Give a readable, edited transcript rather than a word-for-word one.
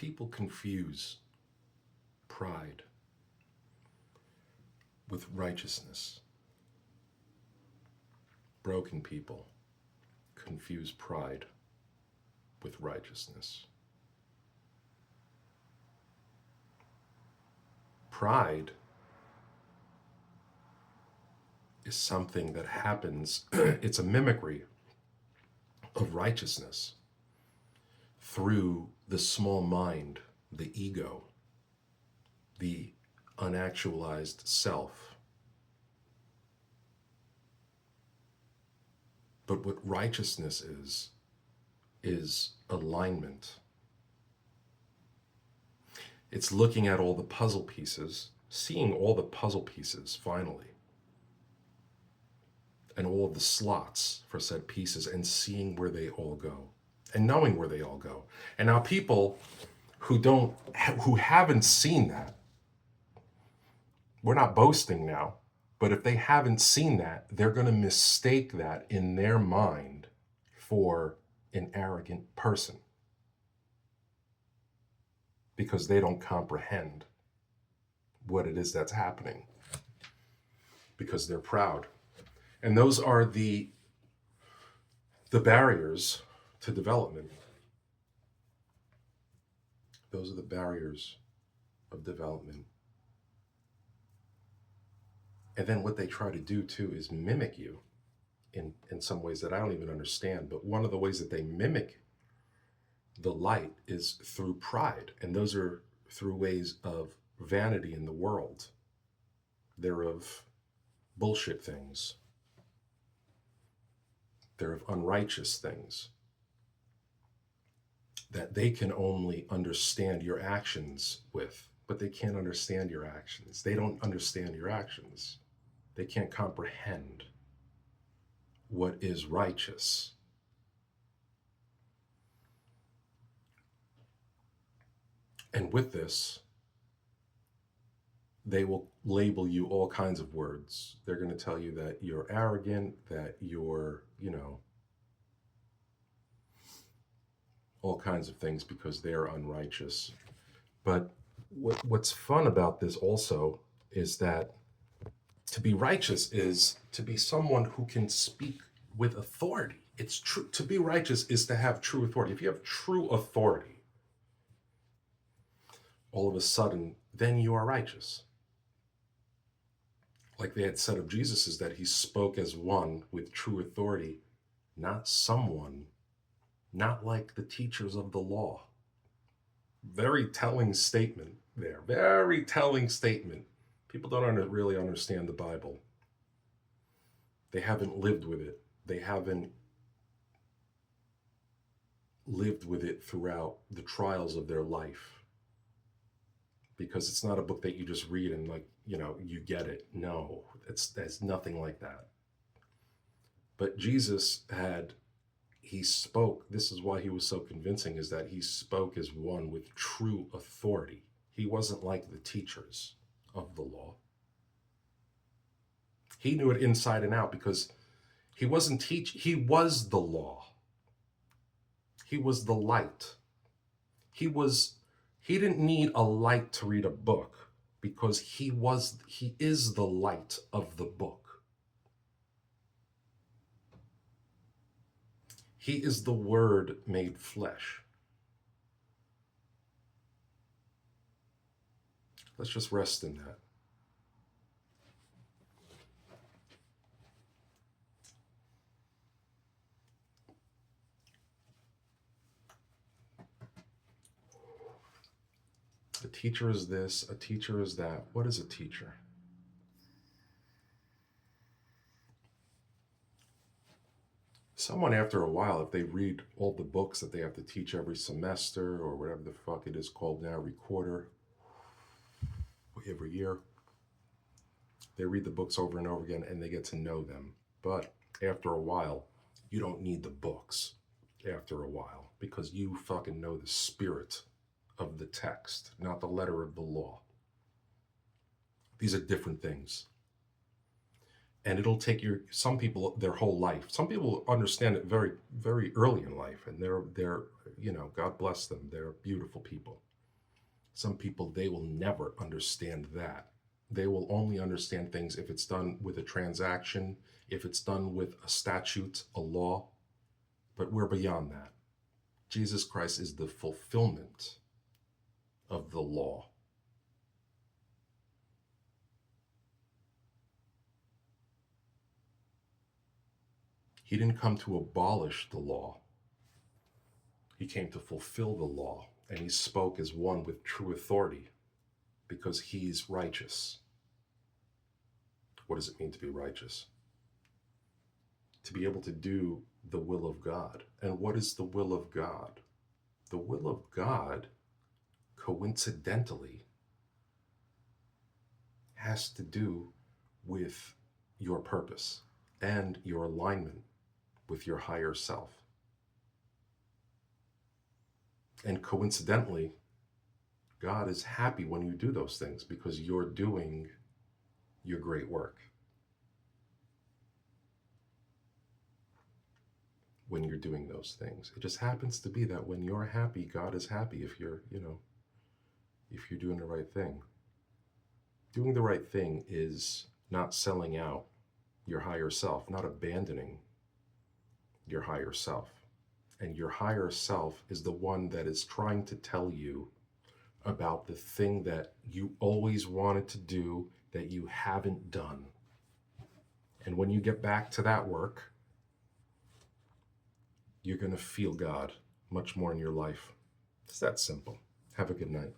People confuse pride with righteousness. Broken people confuse pride with righteousness. Pride is something that happens, it's a mimicry of righteousness through the small mind, the ego, the unactualized self. But what righteousness is alignment. It's looking at all the puzzle pieces, seeing all the puzzle pieces finally, and all of the slots for said pieces, and seeing where they all go, and knowing where they all go. And now people who haven't seen that, we're not boasting now, but if they haven't seen that, they're going to mistake that in their mind for an arrogant person because they don't comprehend what it is that's happening, because they're proud. And those are the barriers to development. Those are the barriers of development. And then what they try to do too is mimic you in some ways that I don't even understand. But one of the ways that they mimic the light is through pride. And those are through ways of vanity in the world. They're of bullshit things. They're of unrighteous things that they can only understand your actions with, but they can't understand your actions. They don't understand your actions. They can't comprehend what is righteous. And with this, they will label you all kinds of words. They're going to tell you that you're arrogant, that you're, all kinds of things because they're unrighteous. But what's fun about this also is that to be righteous is to be someone who can speak with authority. It's true. To be righteous is to have true authority. If you have true authority, all of a sudden, then you are righteous. Like they had said of Jesus, is that he spoke as one with true authority, not someone, not like the teachers of the law. Very telling statement there. Very telling statement. People don't really understand the Bible. They haven't lived with it. They haven't lived with it throughout the trials of their life. Because it's not a book that you just read and you get it. No, it's nothing like that. But Jesus he spoke, this is why he was so convincing, is that he spoke as one with true authority. He wasn't like the teachers of the law. He knew it inside and out because he wasn't he was the law. He was the light. He didn't need a light to read a book because he is the light of the book. He is the Word made flesh. Let's just rest in that. A teacher is this, a teacher is that. What is a teacher? Someone, after a while, if they read all the books that they have to teach every semester or whatever the fuck it is called now, every quarter, every year, they read the books over and over again and they get to know them. But after a while, you don't need the books after a while because you fucking know the spirit of the text, not the letter of the law. These are different things. And it'll take some people their whole life. Some people understand it very, very early in life, and they're God bless them. They're beautiful people. Some people, they will never understand that. They will only understand things if it's done with a transaction, if it's done with a statute, a law. But we're beyond that. Jesus Christ is the fulfillment of the law. He didn't come to abolish the law. He came to fulfill the law, and he spoke as one with true authority because he's righteous. What does it mean to be righteous? To be able to do the will of God. And what is the will of God? The will of God, coincidentally, has to do with your purpose and your alignment with your higher self. And coincidentally, God is happy when you do those things because you're doing your great work. When you're doing those things, it just happens to be that when you're happy, God is happy if you're, if you're doing the right thing. Doing the right thing is not selling out your higher self, not abandoning your higher self. And your higher self is the one that is trying to tell you about the thing that you always wanted to do that you haven't done. And when you get back to that work, you're going to feel God much more in your life. It's that simple. Have a good night.